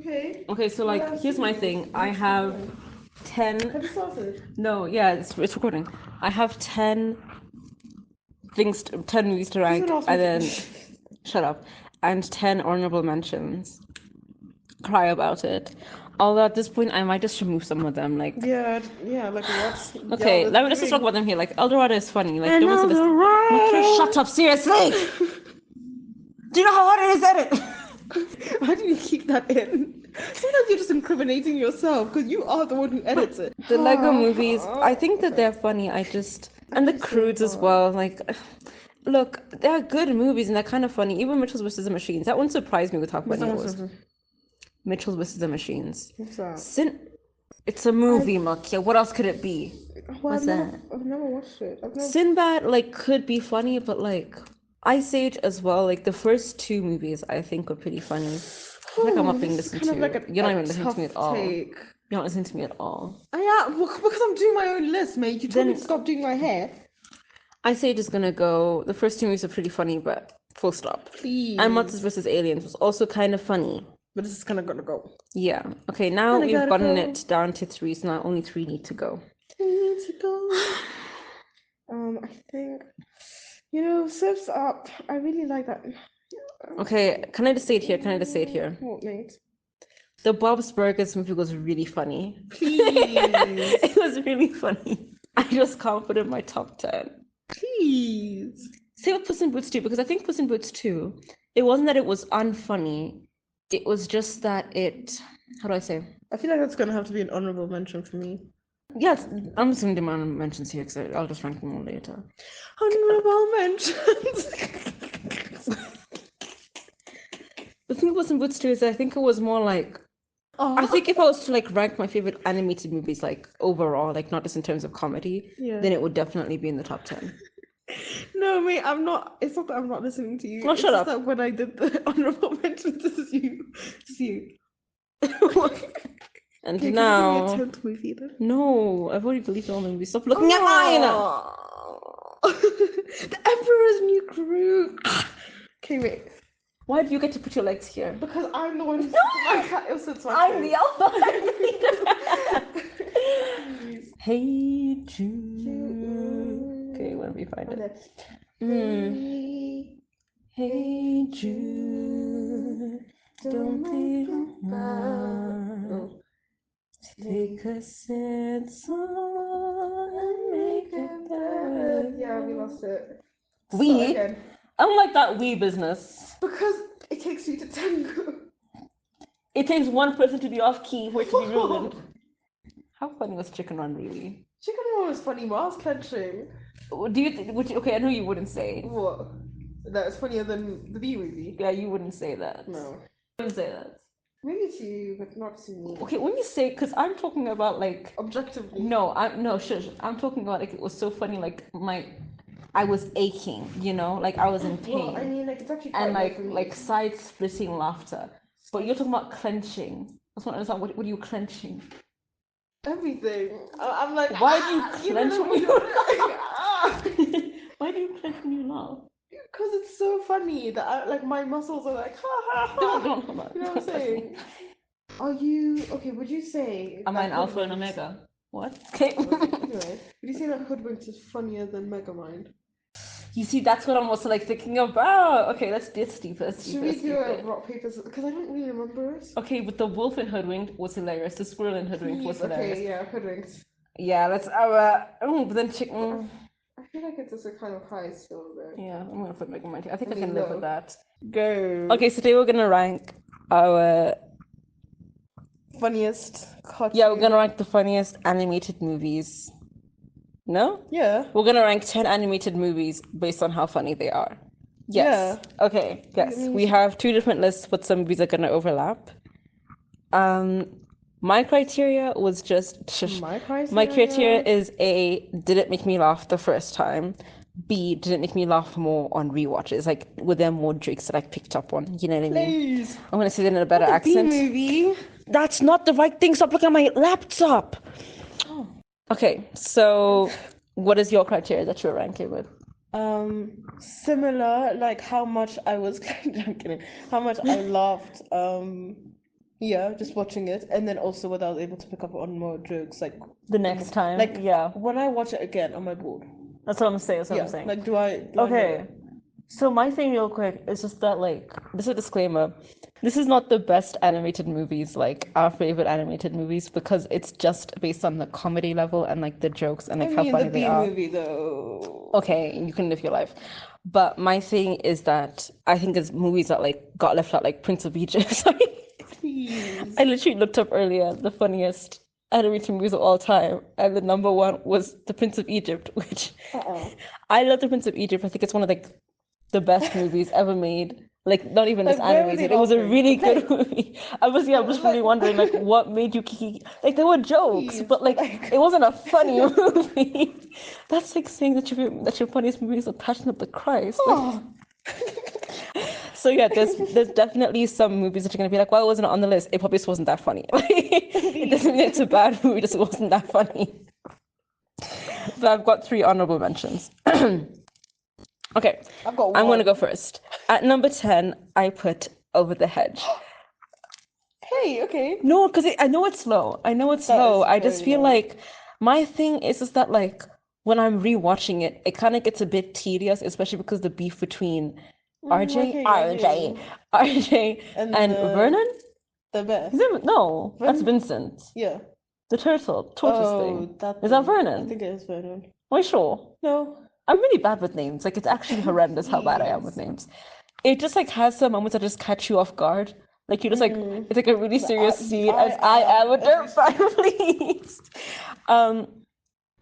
Okay, so like, here's my thing. I have 10. Have you started? No, yeah, it's recording. I have 10 things, 10 movies to rank, and then shut up, and 10 honorable mentions. Cry about it. Although at this point, I might just remove some of them. Like, yeah, like what? okay, let's just talk about them here. Like, Eldorado is funny. Like, there was a list. Shut up, seriously. Do you know how hard it is to edit? Why do you keep that in? Sometimes you're just incriminating yourself because you are the one who edits it. The Lego movies, I think that they're funny. And the Croods as well. Like, look, they're good movies and they're kind of funny. Even Mitchell's vs. the Machines. That wouldn't surprise me with how funny it was. Mitchell's vs. the Machines. What's that? It's a movie, Makia. What else could it be? What's that? I've never watched it. Sinbad, like, could be funny, but like, Ice Age as well. Like, the first two movies I think were pretty funny. I feel like I'm not being listened to. You're not even listening to me at all. You're not listening to me at all. I am, because I'm doing my own list, mate. You told me to stop doing my hair. Ice Age is gonna go. The first two movies are pretty funny, but full stop. Please. And Monsters vs. Aliens was also kind of funny. But this is kind of gonna go. Yeah. Okay, now we've gotten it down to 3, so now only 3 need to go. 3 need to go. I think, Surf's Up. I really like that. Okay, can I just say it here? What, mate? The Bob's Burgers movie was really funny. Please. It was really funny. I just can't put it in my top 10. Please. Same with Puss in Boots 2, because I think Puss in Boots 2, it wasn't that it was unfunny. It was just that how do I say? I feel like that's going to have to be an honourable mention for me. Yeah, I'm just going to do my honourable mentions here, because I'll just rank them all later. Honourable mentions! The thing with Puss in Boots 2 is that I think it was more like, I think if I was to like rank my favorite animated movies like overall, like not just in terms of comedy, then it would definitely be in the top 10. No, mate, I'm not. It's not that I'm not listening to you. Oh, shut up. That when I did the honourable mentions, it's you. And okay, now. Can you give me a 10th movie then? No, I've already deleted all the movies. Stop looking at mine. The Emperor's New Groove. Okay, wait. Why do you get to put your legs here? Because I'm the one who sits my I'm the alpha. Hey Jude. Okay, let me find it. Hey Jude, don't be alarmed. Take a sad song and make it better. Yeah, we lost it. We? I don't like that we business. Because it takes you to tango. It takes one person to be off key for it to be ruined. How funny was Chicken Run really? Chicken Run was funny, but I was clenching. Do you think? Okay, I know you wouldn't say. What? That is funnier than the B movie? Yeah, you wouldn't say that. No. You wouldn't say that. Maybe to you, but not to me. Okay, when you say, because I'm talking about like objectively. No, shush. I'm talking about like it was so funny. Like I was aching, like I was in pain. Well, I mean, like it's actually quite and like side splitting laughter. But you're talking about clenching. I just want to understand what are you clenching? Everything. I'm like, why do you clench when you laugh? Why do you clench when you laugh? Because it's so funny that my muscles are like, ha ha ha. Don't. You know what I'm saying? Are you okay? Would you say? Am I an alpha and omega? What? Okay. Anyway, would you say that Hoodwinked is funnier than Megamind? You see, that's what I'm also like thinking about. Okay, let's deeper. Should we do a rock papers? Because I don't really remember it. Okay, but the wolf in Hoodwinked was hilarious. The squirrel in Hoodwinked was hilarious. Okay, yeah, Hoodwinked. Yeah, let's. But then chicken. I feel like it's just a kind of high still though. Yeah, I'm gonna put Megamind here. I think I can live with that. Go. Okay, so today we're gonna rank our funniest cartoon. Yeah, we're gonna rank the funniest animated movies. No? Yeah. We're gonna rank 10 animated movies based on how funny they are. Yes. Yeah. Okay, yes. We have 2 different lists, but some movies are gonna overlap. My criteria was just My criteria is A, did it make me laugh the first time? B, did it make me laugh more on rewatches? Like, were there more jokes that I picked up on? You know what I mean? Please. I'm gonna say that in a better accent. B-movie. That's not the right thing. Stop looking at my laptop. Oh. Okay, so what is your criteria that you're ranking with? Similar, like how much I was I'm kidding. How much I laughed Yeah, just watching it, and then also whether I was able to pick up on more jokes like The next time, like yeah. when I watch it again, am I bored? That's what I'm saying. That's what I'm Yeah, saying. like do I know Okay. it? So my thing real quick is just that like this is a disclaimer. This is not the best animated movies, like our favorite animated movies, because it's just based on the comedy level and like the jokes and I like how mean funny the they B are. movie though. Okay, you can live your life. But my thing is that I think it's movies that like got left out, like Prince of Egypt. Sorry. Please. I literally looked up earlier the funniest animated movies of all time, and the number one was The Prince of Egypt, which I love The Prince of Egypt. I think it's one of like the best movies ever made. Like not even Like just where were they animated. It was a laughing? really The good movie. I was I'm just really wondering like what made you kiki. Like there were jokes, Please, but like like- it wasn't a funny movie. That's like saying that your funniest movie is The Passion of the Christ. Like, so yeah, there's definitely some movies that you're gonna be like, why wasn't it on the list? It probably just wasn't that funny. It doesn't mean it's a bad movie, it just wasn't that funny. But I've got 3 honorable mentions. Okay, I've got I'm one. gonna go first. At number 10, I put Over the Hedge. Hey, okay. No, because I know it's slow. I know it's slow. I just feel low. like my thing is just that like when I'm rewatching it, it kind of gets a bit tedious, especially because the beef between RJ, And and Vernon. The best. No, that's Vincent. Yeah. The tortoise thing. That Is that thing. Vernon? I think it is Vernon. Are you sure? No. I'm really bad with names. Like it's actually horrendous how bad I am with names. It just like has some moments that just catch you off guard. Like you just like it's like a really serious scene as I am a dirtbag, please.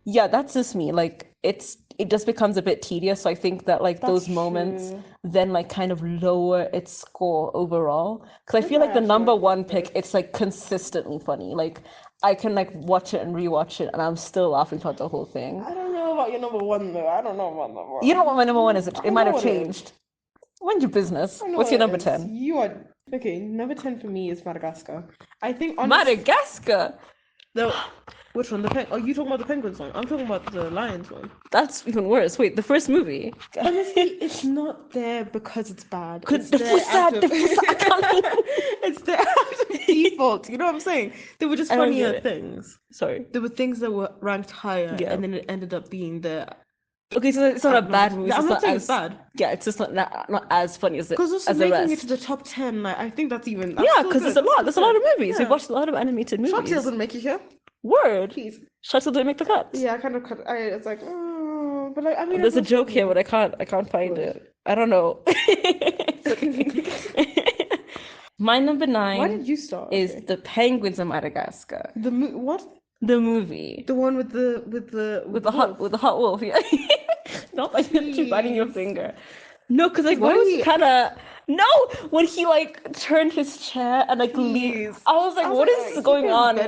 Yeah, that's just me. Like it just becomes a bit tedious. So I think that like those moments then like kind of lower its score overall. Because I feel like the number one pick, it's like consistently funny. Like I can like watch it and rewatch it and I'm still laughing throughout the whole thing. I don't know about your number one though. I don't know about number one. You know what my number one is? It might have changed. Mind your business. What's your number 10? You are okay. Number 10 for me is Madagascar. I think honestly, Madagascar. No, which one? Oh, you talking about the penguins one? I'm talking about the lions one. That's even worse. Wait, the first movie. Honestly, it's not there because it's bad. It's there out of default. You know what I'm saying? There were just funnier things. Sorry. There were things that were ranked higher, and then it ended up being there. Okay, so it's not a bad movie. I'm not saying it's bad. Yeah, it's just not as funny as it. Because also as the making rest. it to the top 10, like I think that's even because there's a lot. There's a lot of movies. We've watched a lot of animated movies. Shark Tale didn't make it here. Word. Please. Shark Tale didn't make the cut. Yeah, I kind of cut. It's like, but like I mean, there's a joke here, but I can't find it. I don't know. My number 9. Why did you start? Is The Penguins of Madagascar. What? The movie. The one with the hot wolf. Yeah. Not like you biting your finger. No, because like what was he kind of when he like turned his chair and like leave. I was like, what is going on?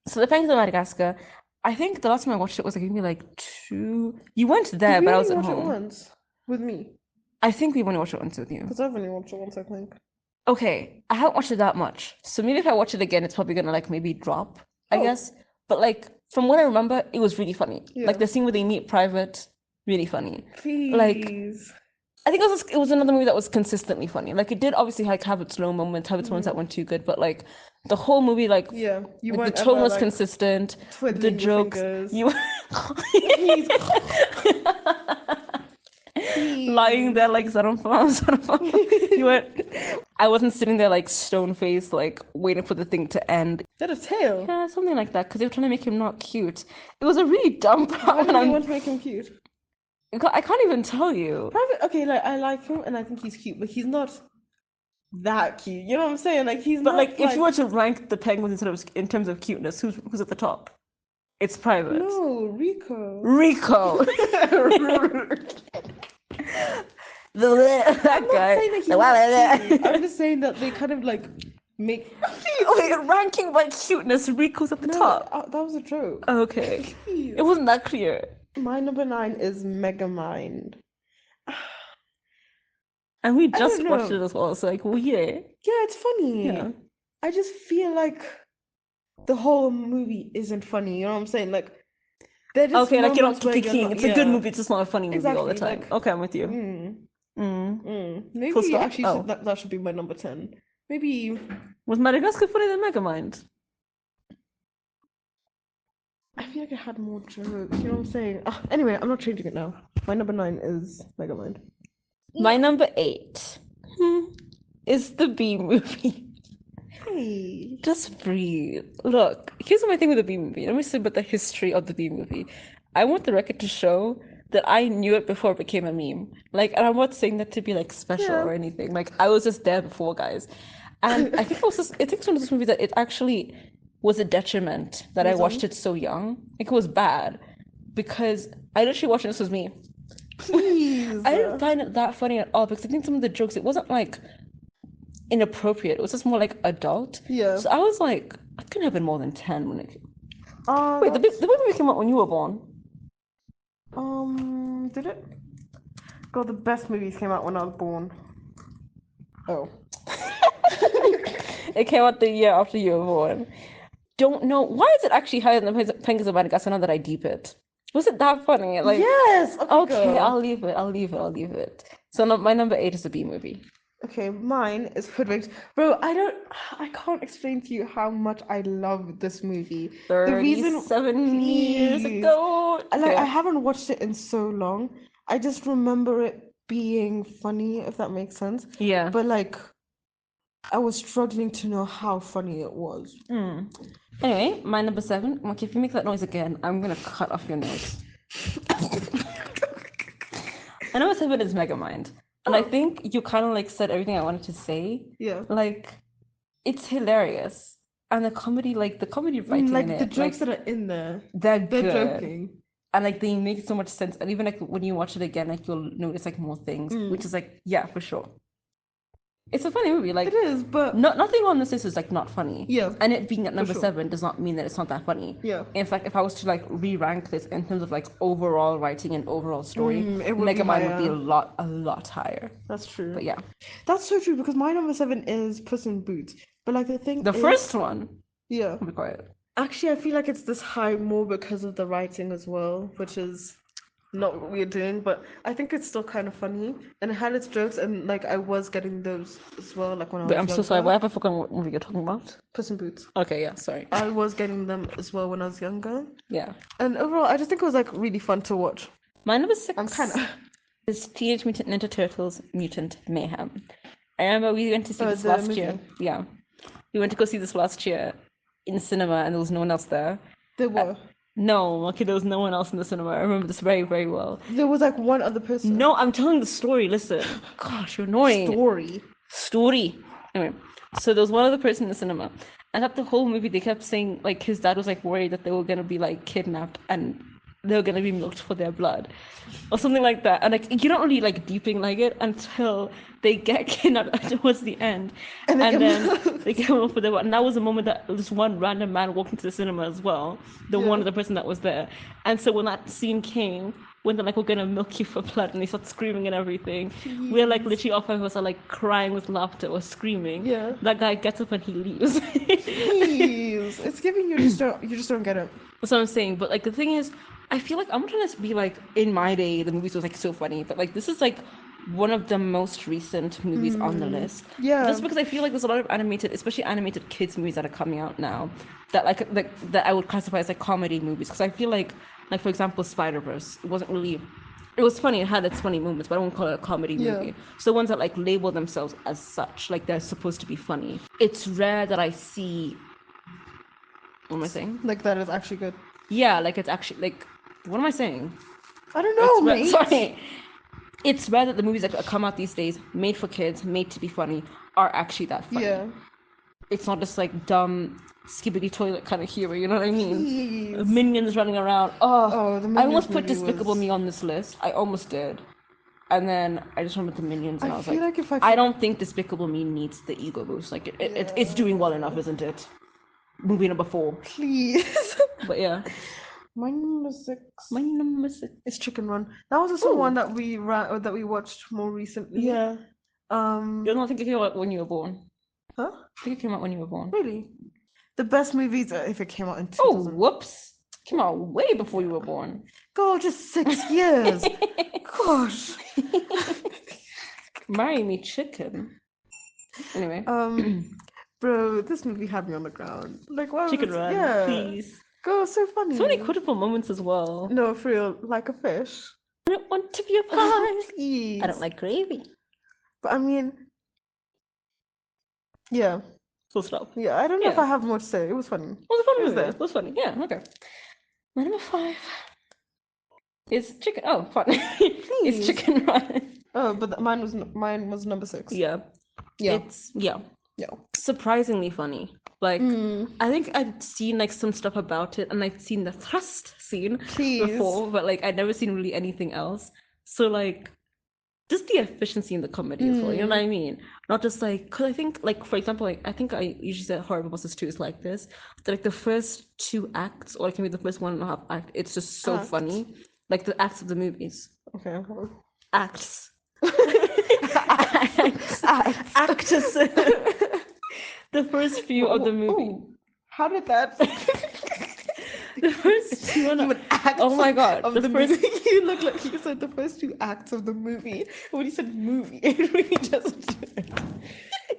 So The Penguins of Madagascar. I think the last time I watched it was like maybe like 2. You weren't there, but I was at home. It once with me. I think we only watched it once with you. Because I've only watched it once, I think. Okay, I haven't watched it that much, so maybe if I watch it again, it's probably gonna like maybe drop, I guess. But like from what I remember, it was really funny. Yeah. Like the scene where they meet Private, really funny. Please. Like I think it was another movie that was consistently funny. Like it did obviously like have its low moments, have its moments that weren't too good, but like the whole movie, like the tone was consistent. The jokes, lying there like you went. I wasn't sitting there like stone faced, like waiting for the thing to end. Is that a tail? Yeah, something like that. Because they were trying to make him not cute. It was a really dumb part. Why did they want to make him cute? I can't even tell you. Private, okay, like I like him and I think he's cute, but he's not that cute. You know what I'm saying? Like he's not. But like, if you were to rank the penguins in terms of cuteness, who's at the top? It's Private. No, Rico. That guy. I'm just saying that they kind of like make. Okay, ranking by cuteness, Rico's at the top. That was a joke. Okay, it wasn't that clear. My number 9 is Megamind. And we just watched it as well, so like, yeah, it's funny. Yeah, I just feel like the whole movie isn't funny. You know what I'm saying? Like, they're just okay, like you're not kicking. It's a good movie. It's just not a funny movie all the time. Like, okay, I'm with you. Maybe actually that should be my number 10. Maybe. Was Madagascar funnier than Megamind? I feel like it had more jokes. You know what I'm saying? Anyway, I'm not changing it now. My number 9 is Megamind. My number 8 is the B movie. Hey. Just breathe. Look, here's my thing with the B movie. Let me say about the history of the B movie. I want the record to show that I knew it before it became a meme. Like, and I'm not saying that to be like special or anything. Like, I was just there before, guys. And I think it's one of those movies that it actually was a detriment that I watched it so young. Like, it was bad because I literally watched this was me. Please. I didn't find it that funny at all because I think some of the jokes, it wasn't like inappropriate. It was just more like adult. Yeah. So I was like, I couldn't have been more than 10 when it came. Wait, the movie came out when you were born. Did it? God, the best movies came out when I was born. Oh. It came out the year after you were born. Don't know. Why is it actually higher than the Penguins of Madagascar now that I deep it? Was it that funny? Like, yes! Okay, I'll leave it. So my number 8 is a B movie. Okay, mine is Hoodwinked. Bro, I can't explain to you how much I love this movie. 37 years ago. I haven't watched it in so long. I just remember it being funny, if that makes sense. Yeah. But like, I was struggling to know how funny it was. Anyway, my number 7. Okay, if you make that noise again, I'm gonna cut off your nose. My number 7 is Megamind. And I think you kind of like said everything I wanted to say. Yeah. Like, it's hilarious. And the comedy writing like in it. the jokes that are in there. They're good. joking. And like they make so much sense. And even like when you watch it again, like you'll notice like more things. Which is like, yeah, for sure. It's a funny movie. Like it is, but nothing on this list is like not funny. Yeah. And it being at number 7 does not mean that it's not that funny. Yeah. In fact, if I was to like re-rank this in terms of like overall writing and overall story, would Megamind would be a lot higher. That's true. But yeah. That's so true because my number 7 is Puss in Boots. But like the thing The first one. Yeah. Be quiet. Actually, I feel like it's this high more because of the writing as well, which is not what we're doing, but I think it's still kind of funny and it had its jokes and like I was getting those as well, like when I was But I'm so sorry, why have I forgotten what movie you're talking about? Puss in Boots. Okay, yeah, sorry. I was getting them as well when I was younger. Yeah. And overall, I just think it was like really fun to watch. My number 6 I'm kind of is Teenage Mutant Ninja Turtles Mutant Mayhem. I remember we went to see this last year. Yeah. We went to go see this last year in cinema and there was no one else there. There were. No, okay, there was no one else in the cinema. I remember this very, very well. There was like one other person. No, I'm telling the story. Listen. Gosh, you're annoying. Story. Anyway, so there was one other person in the cinema. And at the whole movie, they kept saying, like, his dad was, like, worried that they were going to be, like, kidnapped and they were going to be milked for their blood. Or something like that. And, like, you don't really, like, deeping like it until they get kidnapped towards the end. And then they get milked for their blood. And that was the moment that this one random man walked into the cinema as well. One other person that was there. And so when that scene came, when they're like, we're gonna milk you for blood, and they start screaming and everything, we're like literally all 5 of us are like crying with laughter or screaming. Yeah. That guy gets up and he leaves. Please. It's giving you just don't get it. That's what I'm saying. But like the thing is, I feel like I'm trying to be like, in my day the movies was like so funny, but like this is like one of the most recent movies on the list. Yeah. Just because I feel like there's a lot of animated, especially animated kids movies that are coming out now that like that I would classify as like comedy movies. Because I feel like for example, Spider-Verse, it wasn't really. It was funny, it had its funny moments, but I won't call it a comedy movie. So ones that like label themselves as such, like they're supposed to be funny. It's rare that I see. What am I saying? Like that is actually good. Yeah, like it's actually like. What am I saying? I don't know, mate. Sorry. It's rare that the movies that come out these days, made for kids, made to be funny, are actually that funny. Yeah. It's not just like dumb skibbity toilet kind of humor, you know what I mean? Jeez. Minions running around. Oh, the Minions I almost put movie Despicable Me on this list. I almost did. And then I just remembered the Minions and I was like, if I don't think Despicable Me needs the ego boost. Like it's doing well enough, isn't it? Movie number 4. Please. But yeah. My number 6. My number 6 is Chicken Run. That was also one that we watched more recently. Yeah. You don't think it came out when you were born? Huh? I think it came out when you were born. Really? The best movies if it came out in 2000. Oh, whoops. It came out way before you were born. God, just 6 years. Gosh. Marry me, chicken. Anyway. Bro, this movie had me on the ground. Like, why Chicken was it? Run, Yeah. please. Go, so funny. So many quotable moments as well. No, for real, like a fish. I don't want to be a pie. Please. I don't like gravy. But I mean, yeah. Full stop. Yeah, I don't know if Yeah. I have more to say. It was funny. It was a fun movie. there. It was funny. Yeah, okay. My number 5 is chicken. Oh, fun. It's Chicken Run. Oh, but mine was number 6. Yeah. Yeah. Yeah. Surprisingly funny. Like, I think I'd seen like some stuff about it, and I'd seen the thrust scene before, but like I'd never seen really anything else. So like, just the efficiency in the comedy as well. You know what I mean? Not just like, because I think like, for example, like I think I usually say Horrible Bosses 2 is like this. That like the first 2 acts, or like maybe the first 1.5 act, it's just so funny. Like the acts of the movies. Okay. Acts. Actors. The first few of the movie. Ooh, how did that? The first 2 acts. Oh my god! Of the movie. You look like you said the first 2 acts of the movie. When you said movie, it really just.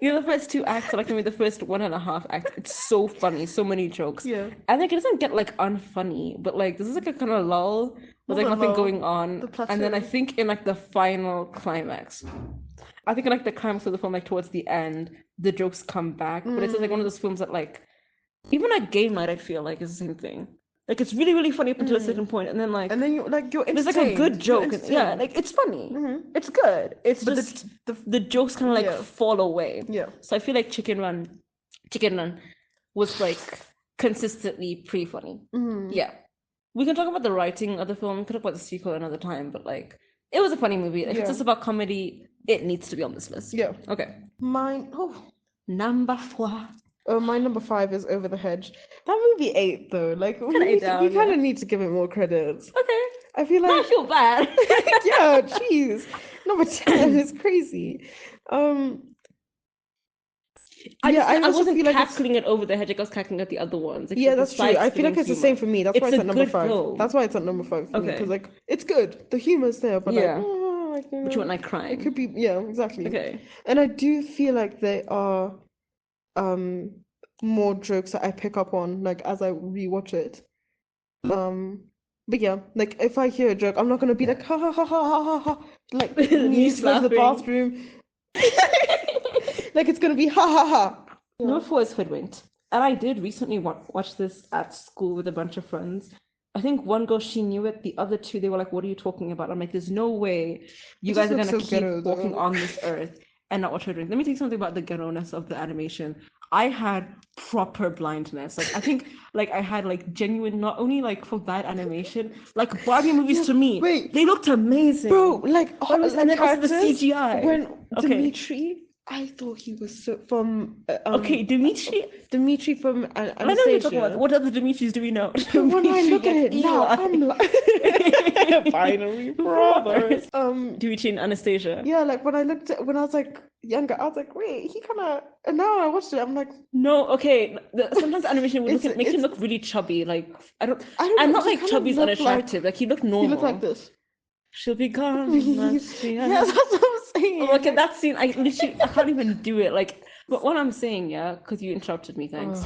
You know, the first 2 acts are like maybe the first 1.5 act. It's so funny, so many jokes. Yeah. I think it doesn't get like unfunny, but like this is like a kind of lull with like nothing going on, and then I think in like the final climax, I think in like the climax of the film, like towards the end, the jokes come back. But it's just like one of those films that like, even like Game Night, I feel like is the same thing. Like it's really really funny up until a certain point, and then you're there's like a good joke, and, yeah, like it's funny, it's good. It's but just the jokes kind of like fall away. Yeah. So I feel like Chicken Run was like consistently pretty funny. Yeah. We can talk about the writing of the film. We can talk about the sequel another time, but like it was a funny movie. If it's just about comedy, it needs to be on this list. Yeah. Okay. Number 4. Oh, my number 5 is Over the Hedge. That movie ate though. Like we kind of need to give it more credit. Okay. I feel like I feel bad. Yeah, jeez. Number 10 is crazy. I wasn't cackling it Over the Hedge. I was cackling at the other ones. Like, yeah, that's true. I feel like it's the same for me. That's why it's at number 5. Film. That's why it's at number 5 for me. Because like it's good. The humor's there, but yeah. But you want like crying? It could be exactly. Okay. And I do feel like there are more jokes that I pick up on like as I rewatch it. But yeah, like if I hear a joke, I'm not gonna be like ha ha ha ha ha ha ha like me to go to the bathroom. Like it's gonna be ha ha ha. Number 4 is Hoodwinked, and I did recently watch this at school with a bunch of friends. I think one girl, she knew it. The other 2, they were like, "What are you talking about?" I'm like, "There's no way you guys are gonna keep walking on this earth and not watch Hoodwinked." Let me tell you something about the ghetto-ness of the animation. I had proper blindness. Like I think like I had like genuine, not only like for bad animation, like Barbie movies to me, they looked amazing. Bro, like and then also the CGI. When Dimitri, I thought he was from Dimitri from Anastasia. I know you're talking about. What other Dimitris do we know? When I look at it now, I'm like binary brothers. Dimitri and Anastasia. Yeah, like when I was like younger, I was like, wait, he kind of. And now I watched it, I'm like, no, okay. Sometimes animation would make him look really chubby. Like I'm not like chubby's unattractive. Like he looked normal. He looked like this. She'll be gone. Yeah, that's what I'm saying. Oh, okay, that scene, I can't even do it. Like, but what I'm saying, yeah, because you interrupted me, thanks.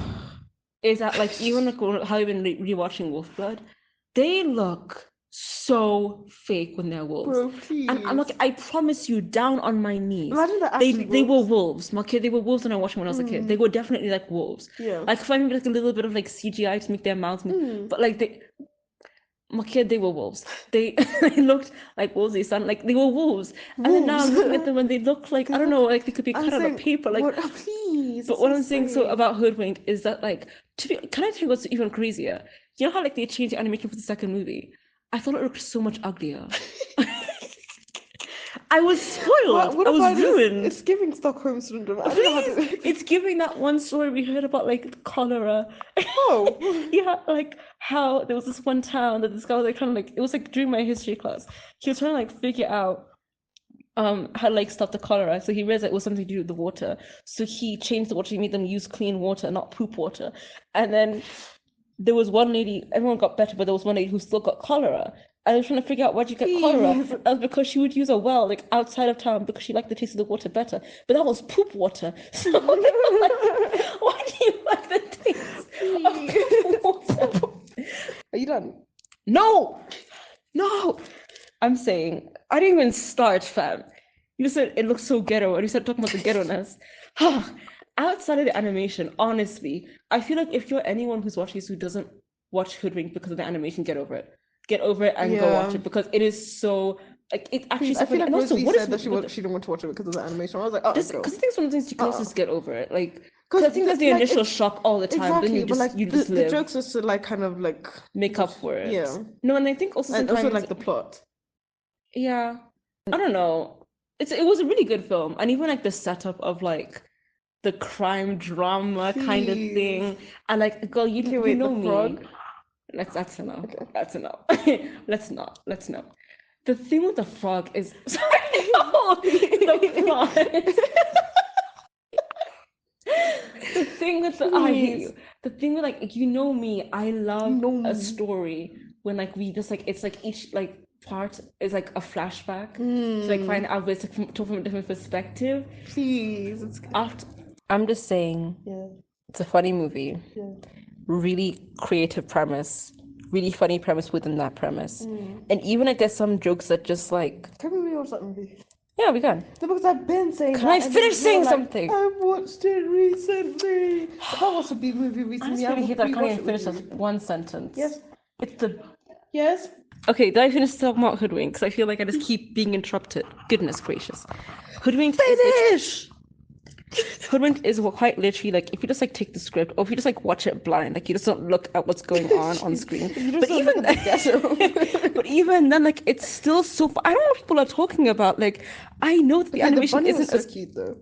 Is that like even like how you've been rewatching Wolfblood, they look so fake when they're wolves. Bro, please. And I'm like, I promise you, down on my knees, they were wolves. My kid, they were wolves when I watched them when I was a kid. They were definitely like wolves. Yeah. Like if I maybe like a little bit of like CGI to make their mouths move, but like my kid, they were wolves. They looked like wolves. They sound like they were wolves. And then now I'm looking at them and they look like, I don't know, like they could be cut out of paper. Like, please. But what I'm saying about Hoodwinked is that like, can I tell you what's even crazier? You know how like they changed the animation for the second movie? I thought it looked so much uglier. I was spoiled. I was ruined. It's giving Stockholm syndrome. It's giving that one story we heard about like cholera. Oh. Yeah, like how there was this one town that this guy was like trying to like, it was like during my history class. He was trying to like figure out how to like stop the cholera. So he realized it was something to do with the water. So he changed the water. He made them use clean water, not poop water. And then there was one lady, everyone got better, but there was one lady who still got cholera. I was trying to figure out why'd you get cholera. That was because she would use a well like outside of town because she liked the taste of the water better. But that was poop water. So they were like, why do you like the taste of poop water? Are you done? No! No! I'm saying, I didn't even start, fam. You said it looks so ghetto, and you started talking about the ghetto-ness. Outside of the animation, honestly, I feel like if you're anyone who's watching this who doesn't watch Hoodwink because of the animation, get over it. Get over it and go watch it because it is so like it actually. I feel like Rosalie said that she didn't want to watch it because of the animation. I was like, oh, because I think sometimes you can also just get over it, like. Because I think there's the like, initial shock all the time, exactly, then you just but like you just live. The jokes is to like kind of like make up for it. Yeah. No, and I think also sometimes and also like the plot. Yeah, I don't know. It was a really good film, and even like the setup of like the crime drama kind of thing, and like, girl, you know me. Frog? That's enough. Okay. That's enough. Let's not. The thing with the frog is sorry, no, the plot. The thing with I hate you. The thing with like you know me, I love a story when like we just like it's like each like part is like a flashback to like find out it's like from a different perspective. Please, it's after. I'm just saying. Yeah. It's a funny movie. Yeah. Really creative premise. Really funny premise within that premise. And even like there's some jokes that just like. Can we watch that movie? Yeah, we can. No, because I've been saying Can I finish saying something? I watched it recently. I watched a big movie recently. I really hate that I can't even finish that one sentence. Yes. It's the... Yes? Okay, did I finish talking about Hoodwink? Because I feel like I just keep being interrupted. Goodness gracious. Hoodwink Finish! Hoodwink is quite literally like if you just like take the script or if you just like watch it blind, like you just don't look at what's going on screen. But even then, like it's still so. I don't know what people are talking about. Like I know that the animation isn't so cute though.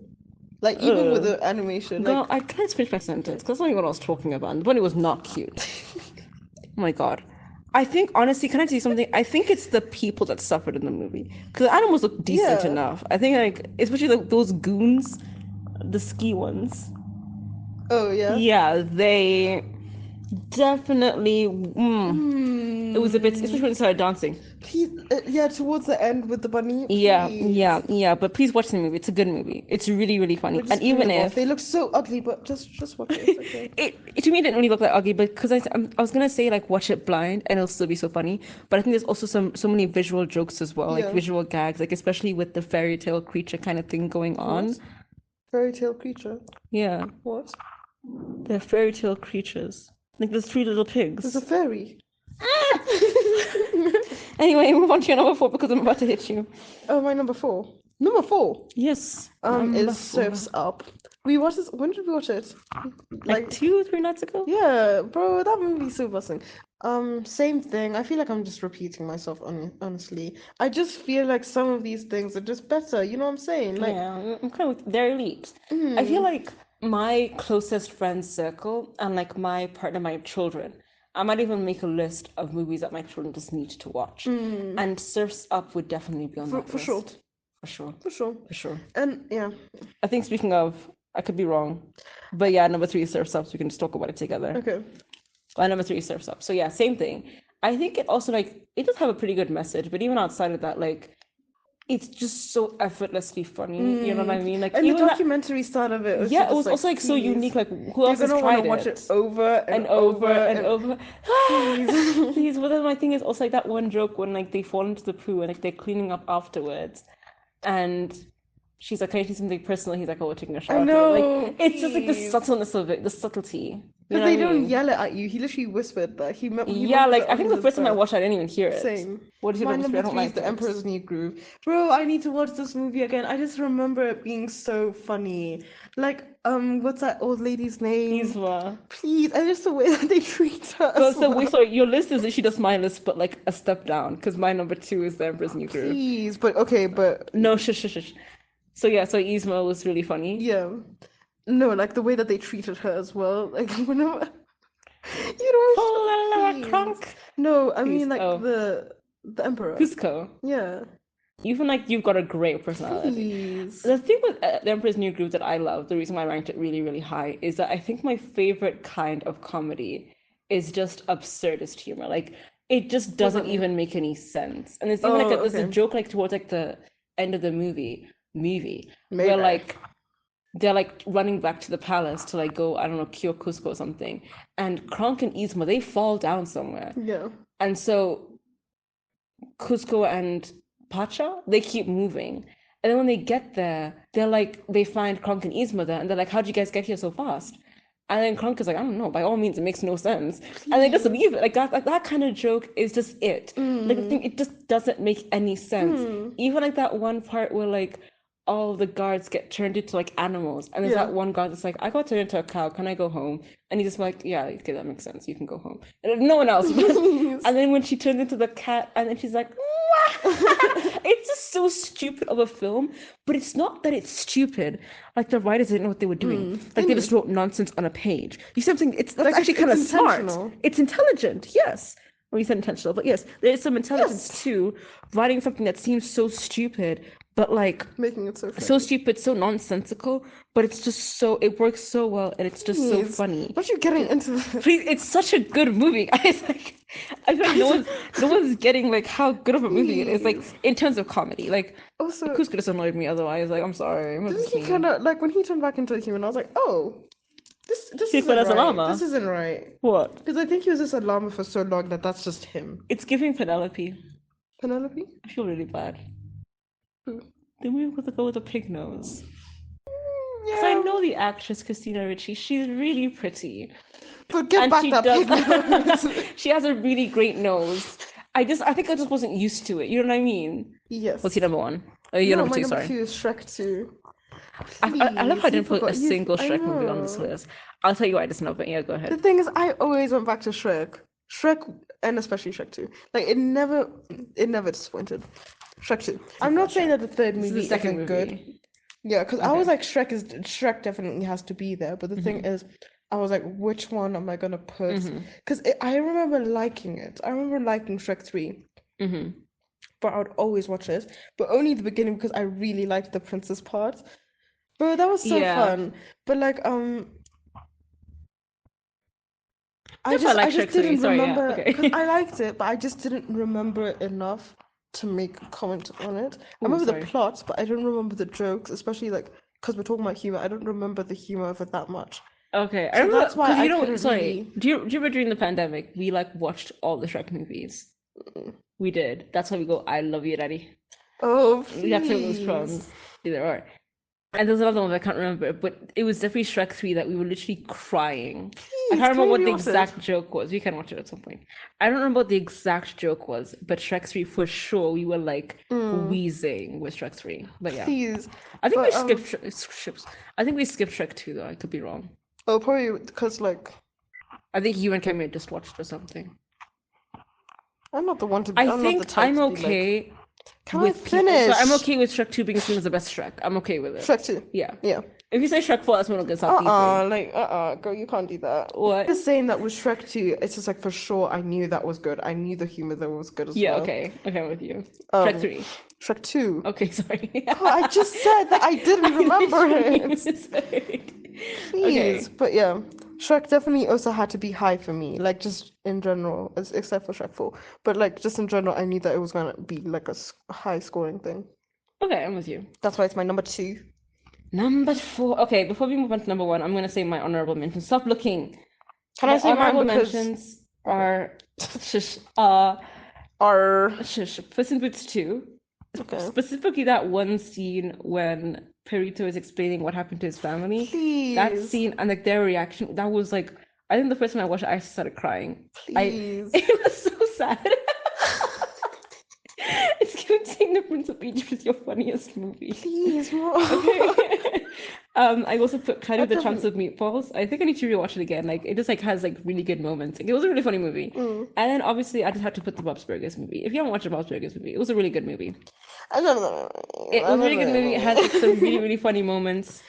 Like even with the animation. Girl, I can't finish my sentence because that's not what I was talking about. The bunny was not cute. Oh my god. I think honestly, can I tell you something? I think it's the people that suffered in the movie because the animals look decent enough. I think like especially like those goons. The ski ones. Oh yeah. Yeah, they definitely. It was a bit, especially when they started dancing. Please, towards the end with the bunny. Please. Yeah. But please watch the movie. It's a good movie. It's really, really funny. And even if they look so ugly, but just watch it. It's okay. it to me it didn't really look that ugly, but because I was gonna say like watch it blind and it'll still be so funny. But I think there's also so many visual jokes as well, like visual gags, like especially with the fairy tale creature kind of thing going on. What? Fairy tale creature? Yeah. What? They're fairy tale creatures. Like there's 3 little pigs. There's a fairy. Anyway, move on to your number 4 because I'm about to hit you. Oh, my number 4. Number 4? Yes. Is Surf's Up. We watched this. When did we watch it? Like 2-3 nights ago? Yeah, bro, that movie's so busting. Same thing. I feel like I'm just repeating myself, honestly. I just feel like some of these things are just better. You know what I'm saying? Like, yeah, I'm kind of they're elite. I feel like my closest friend circle and like my partner, my children, I might even make a list of movies that my children just need to watch. And Surf's Up would definitely be on that list. For sure. And yeah. I think speaking of, I could be wrong. But yeah, number 3 is Surf's Up, so we can just talk about it together. Okay. Well, number 3 is Surf's Up. So yeah, same thing. I think it also like it does have a pretty good message, but even outside of that, like it's just so effortlessly funny. You know what I mean? Like and the documentary style of it was it was also like so unique. Like who else has tried it? Watch it over and over. Please. But then my thing is also like that one joke when like they fall into the poo and like they're cleaning up afterwards, and she's like, "Can I do something personal?" He's like, "Oh, we're taking a shower." I know. Like it's just like the subtleness of it, the subtlety. But they don't yell it at you. He literally whispered that. He like I think the first time I watched it, I didn't even hear it. Same. What did you number 3 is The Emperor's New Groove. Bro, I need to watch this movie again. I just remember it being so funny. Like, what's that old lady's name? Isma. Please, and just the way that they treat her. So your list is literally just my list, but like a step down, because my number 2 is The Emperor's New Groove. Please, but no, shush. So yeah, so Isma was really funny. Yeah. No, like the way that they treated her as well. Like whenever you know, no, I mean like the Emperor. Cusco. Yeah. Even like you've got a great personality. Please. The thing with The Emperor's New Groove that I love, the reason why I ranked it really, really high, is that I think my favorite kind of comedy is just absurdist humor. Like it just doesn't even make any sense. And it's even like there's a joke like towards like the end of the movie where like they're like running back to the palace to like go, I don't know, cure Cusco or something. And Kronk and Yzma, they fall down somewhere. Yeah. And so Cusco and Pacha, they keep moving. And then when they get there, they're like, they find Kronk and Yzma there, and they're like, how'd you guys get here so fast? And then Kronk is like, I don't know, by all means, it makes no sense. And they just leave it. Like that kind of joke is just it. Like I think it just doesn't make any sense. Even like that one part where like all the guards get turned into like animals. And there's that one guard that's like, I got turned into a cow, can I go home? And he's just like, yeah, okay, that makes sense. You can go home. And no one else. And then when she turned into the cat, and then she's like, it's just so stupid of a film, but it's not that it's stupid. Like the writers didn't know what they were doing. Like they just wrote nonsense on a page. You said something. That's like, actually kind of smart. It's intelligent. Yes. Well, you said intentional, but yes, there is some intelligence to writing something that seems so stupid, but like making it so funny. So stupid, so nonsensical, but it's just so, it works so well, and it's just so funny. What are you getting into this? Please, it's such a good movie. I feel like no one's getting like how good of a movie it is, like in terms of comedy. Like also, Cusco just annoyed me otherwise. Like I'm sorry. Didn't he kind of like when he turned back into a human? I was like, oh, this isn't right. A llama. This isn't right. What? Because I think he was just a llama for so long that's just him. It's giving Penelope. Penelope? I feel really bad. Then we have to go with a pig nose. Because I know the actress Christina Ricci, she's really pretty. But get back that pig nose. She has a really great nose. I think I just wasn't used to it. You know what I mean? Yes. What's your number one? Oh, your number two, sorry. My number 2 is Shrek 2. I love how I didn't put a single Shrek movie on this list. I'll tell you why I just know, but yeah, go ahead. The thing is, I always went back to Shrek, and especially Shrek 2. Like it never disappointed. Shrek 2. I'm not saying that the third movie isn't good. Yeah, because I was like, Shrek definitely has to be there. But the thing is, I was like, which one am I gonna put? Because I remember liking it. I remember liking Shrek 3. But I would always watch it, but only the beginning because I really liked the princess part. Bro, that was so fun. But like, I just didn't remember. Because I liked it, but I just didn't remember it enough to make a comment on it. I remember the plot, but I don't remember the jokes, especially like because we're talking about humor. I don't remember the humor of it that much. Okay, so I remember that's why do you remember during the pandemic we like watched all the Shrek movies? We did. That's why we go, I love you, Daddy. Oh, please. We have to those prawns. There are. And there's another one that I can't remember, but it was definitely Shrek 3 that we were literally crying. Please, I can't remember what the exact joke was. We can watch it at some point. I don't remember what the exact joke was, but Shrek 3 for sure, we were like wheezing with Shrek 3. But yeah. Please. I think we skipped I think we skipped Shrek 2 though. I could be wrong. Oh, probably because like I think you and Camille just watched or something. I'm not the one to be. I'm okay. Like, can I finish? So I'm okay with Shrek 2 being seen as the best Shrek. I'm okay with it. Shrek 2. Yeah. Yeah. If you say Shrek 4, that's when it'll get something. Girl, you can't do that. What? Just saying that with Shrek 2, it's just like for sure I knew that was good. I knew the humor that was good as well. Yeah, okay. Okay, I'm with you. Shrek 3. Shrek 2. Okay, sorry. Oh, I just said that I didn't remember it. Please. Okay. But yeah. Shrek definitely also had to be high for me, like just in general, except for Shrek 4. But like just in general, I knew that it was gonna be like a high scoring thing. Okay, I'm with you. That's why it's my number 2. Number 4. Okay, before we move on to number 1, I'm gonna say my honorable mentions. Stop looking. Can I say honorable mentions are Puss in Boots 2. Okay. Specifically that one scene when Perito is explaining what happened to his family. Please. That scene and like their reaction, that was like, I think the first time I watched it, I started crying. Please. It was so sad. It's giving saying The Prince of Egypt is your funniest movie. Please, Mom. Okay. I also put Cloudy with the Chance of Meatballs. I think I need to rewatch it again. Like it just like has like really good moments. Like, it was a really funny movie. And then obviously I just had to put the Bob's Burgers movie. If you haven't watched the Bob's Burgers movie, it was a really good movie. It was a really good movie. It had like, some really, really funny moments.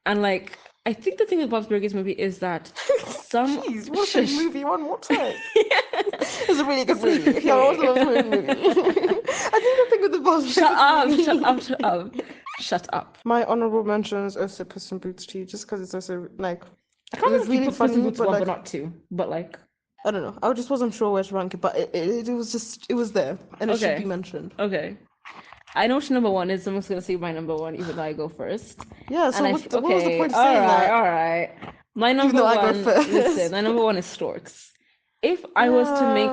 And like I think the thing with Bob's Burgers movie is that some Jeez, watch the movie one more time. It's a really good movie. If you haven't watched the Bob's movie. I think the thing with the Bob's Shut up. Shut up. My honorable mention is also Puss in Boots 2, just because it's also like I can't really funny, Boots but 1 like, but not 2. But like I don't know. I just wasn't sure where to rank it, but it was there, and it should be mentioned. Okay. I know what your number one is, so I'm just gonna say my number one, even though I go first. Yeah. So what was the point of saying that? All right. My number one. I go first. Listen, my number one is Storks. If I was to make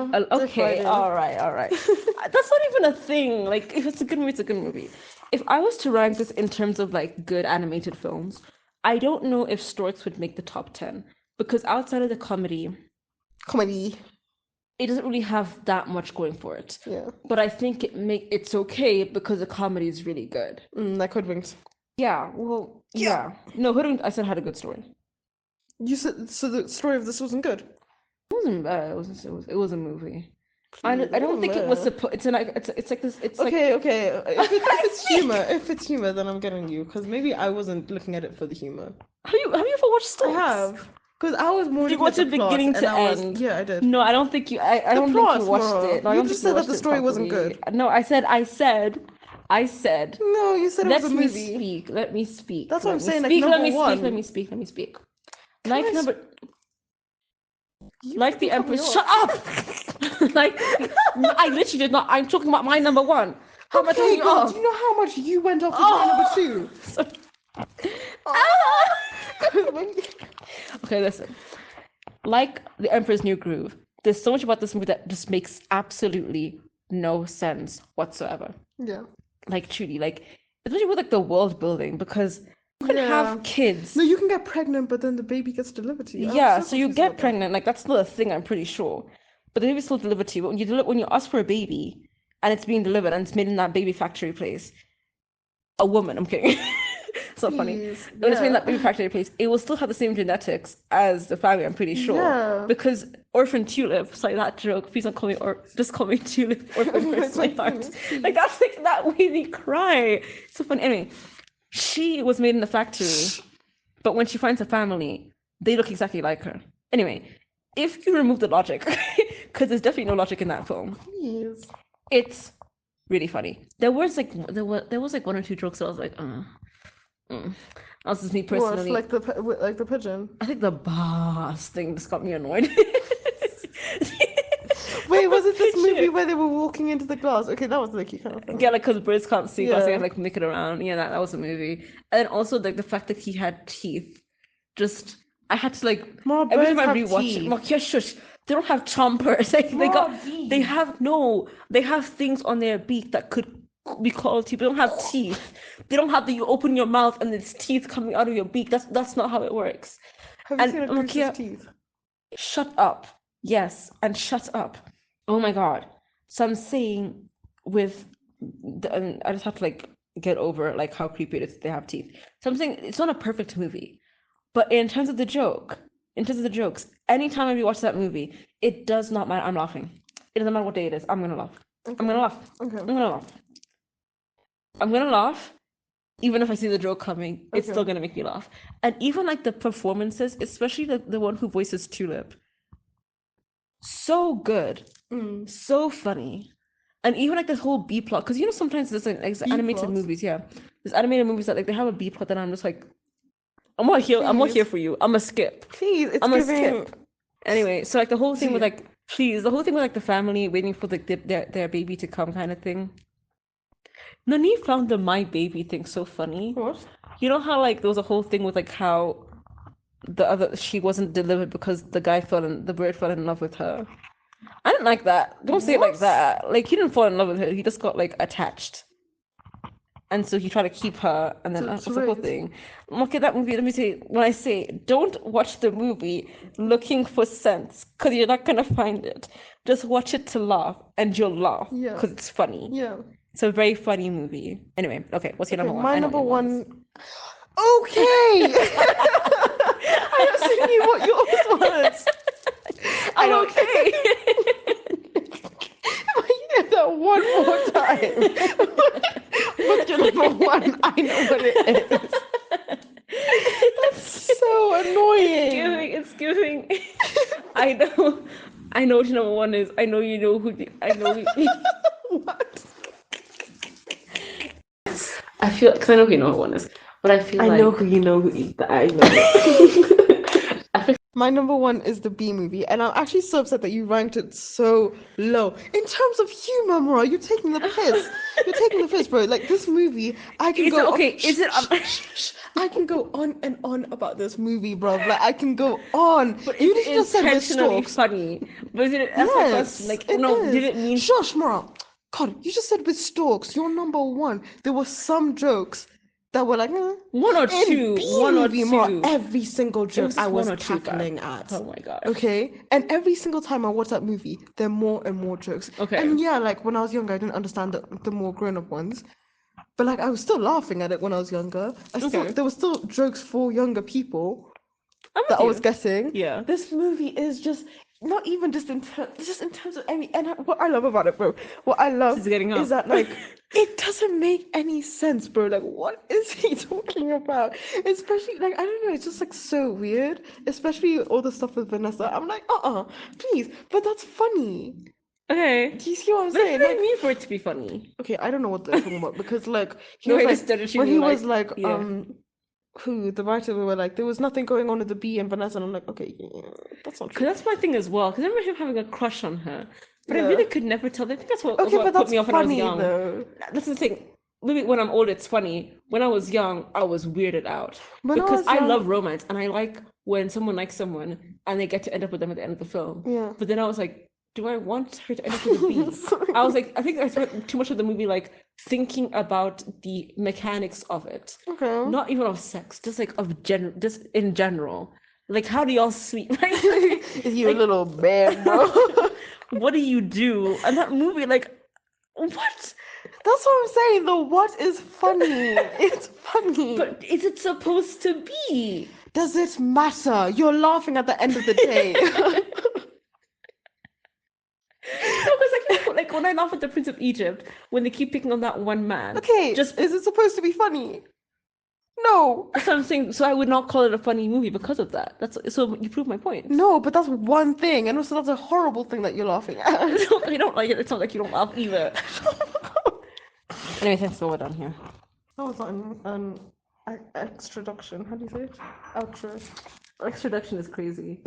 all right. That's not even a thing. Like, if it's a good movie, it's a good movie. If I was to rank this in terms of like good animated films, I don't know if Storks would make the top 10 because outside of the comedy, it doesn't really have that much going for it. Yeah. But I think it's okay because the comedy is really good. Like Hoodwinked. Yeah. Well. Yeah. No, Hoodwinked. I said had a good story. You said so. The story of this wasn't good. It wasn't bad. It was a movie. I don't think it was supposed. It's like this. It's okay. If it's humor, then I'm getting you because maybe I wasn't looking at it for the humor. Have you ever watched Storks? I have. Because I was more. Did you watch it beginning to end? Yeah, I did. No, I don't think you. I don't think you watched it. No, you just said that the story wasn't good. No, I said. No, you said it was a movie. Let me speak. That's what I'm saying. Let me speak. Like number. Like the Empress. Shut up! Like I literally did not. I'm talking about my number one. How am I talking off? Do you know how much you went off to my number two? Okay, listen. Like the Emperor's New Groove, there's so much about this movie that just makes absolutely no sense whatsoever. Yeah. Like truly, like especially with like the world building, because you can have kids. No, you can get pregnant, but then the baby gets delivered to you. Yeah, so you get pregnant, like that's not a thing, I'm pretty sure. But the baby's still delivered to you. But when you ask for a baby and it's being delivered and it's made in that baby factory place, a woman, I'm kidding. It's not funny. When it's made in that baby factory place, it will still have the same genetics as the family, I'm pretty sure. Yeah. Because Orphan Tulip, sorry, that joke, please don't call me, or just call me Tulip, Orphan Burst My Heart. Like, that's like, that made me cry. It's so funny. Anyway, she was made in the factory, but when she finds a family, they look exactly like her. Anyway, if you remove the logic, because there's definitely no logic in that film. Please. It's really funny. There was like one or two jokes that I was like, That's just me personally. What, like the pigeon? I think the boss thing just got me annoyed. Wait, was it this movie where they were walking into the glass? Okay, that was the cute kind of thing. Yeah, like because birds can't see, so they have like make it around. Yeah, that was a movie. And then also like the fact that he had teeth. Just I had to like every time I rewatch it. Yeah, shush. They don't have chompers. Like they have things on their beak that could be called teeth. They don't have teeth. They don't have you open your mouth and there's teeth coming out of your beak. That's not how it works. Have you seen a goose's teeth? Shut up. Yes, and shut up. Oh my god. So I'm saying I just have to like get over like how creepy it is that they have teeth. So I'm saying it's not a perfect movie. But in terms of the jokes, anytime I rewatch that movie, it does not matter. I'm laughing. It doesn't matter what day it is. I'm gonna laugh. Okay. I'm gonna laugh. Okay. I'm gonna laugh. Even if I see the joke coming, it's still gonna make me laugh. And even like the performances, especially the one who voices Tulip. So good. So funny. And even like this whole B plot, because sometimes there's like animated movies, there's animated movies that like they have a B plot that I'm just like, I'm not here for you. I'm a skip. Please, it's skip. Anyway, so like the whole thing with like the family waiting for like their baby to come kind of thing. Nani found the my baby thing so funny. What? You know how like there was a whole thing with like how she wasn't delivered because the bird fell in love with her. I didn't like that. Don't say it like that. Like he didn't fall in love with her. He just got like attached. And so he tried to keep her, and then that's the whole thing. Look at that movie. Let me say, when I say, don't watch the movie looking for sense, because you're not going to find it. Just watch it to laugh, and you'll laugh, because it's funny. Yeah. It's a very funny movie. Anyway, okay, what's your number one? My number one... Okay! I was thinking what yours was. I'm okay. That one more time. What's your number one? I know what it is. That's so annoying. It's giving. I know what your number one is. I know you know who. What? I feel because I know who you know what one is, but I feel I know who you know who. I know. My number one is the B movie, and I'm actually so upset that you ranked it so low. In terms of humor, Mora, you're taking the piss. You're taking the piss, bro. Like, this movie, I can Is go it okay? on, Is it? I can go on and on about this movie, bro. Like, I can go on. But You is it just said with intentionally storks. funny? But is it? That's my question. Yes, Like, it no, did is. it mean? Shush, Mora. God, you just said with storks, you're number one. There were some jokes that were like, One or in two. B One or movie, Mora, two. every single It joke was I just one was or two, cackling Beth. at. Oh my gosh. Okay, and every single time I watch that movie, there are more and more jokes. Okay. And yeah, like when I was younger, I didn't understand the more grown-up ones, but like I was still laughing at it when I was younger. There were still jokes for younger people that I was getting. Yeah. This movie is just not even just just in terms of what I love about it, bro. What I love She's getting up. is that like it doesn't make any sense, bro. Like, what is he talking about? Especially like I don't know, it's just like so weird. Especially all the stuff with Vanessa. I'm like, please, but that's funny. Okay. Do you see what I'm But I saying? didn't mean for it to be funny. Okay, I don't know what they're talking about because like he No, was I like just started when he like, was like yeah. who the writer were like there was nothing going on with the B and Vanessa and I'm like okay yeah, that's not true. Because that's my thing as well. Because I remember him having a crush on her, but I Yeah. really could never tell. I think that's what, Okay, but put that's me off when I was funny young. though. That's the thing. Maybe when I'm old, it's funny. When I was young, I was weirded out When I because was I young- love romance and I like when someone likes someone and they get to end up with them at the end of the film. Yeah. But then I was like, do I want her to end up with a B? I was like, I think I spent too much of the movie like thinking about the mechanics of it, Okay. not even of sex, just like just in general. Like, how do y'all sleep? You like, little man, bro. what do you do? And that movie, like, what? That's what I'm saying. The what is funny. It's funny. But is it supposed to be? Does it matter? You're laughing at the end of the day. Like when I laugh at the Prince of Egypt, when they keep picking on that one man. Okay, is it supposed to be funny? No. That's what I'm saying. So I would not call it a funny movie because of that. So you prove my point. No, but that's one thing, and also that's a horrible thing that you're laughing at. I don't like it. It's not like you don't laugh either. Anyway, thanks for what we're done here. That was an extroduction. How do you say it? Outro. Extroduction is crazy.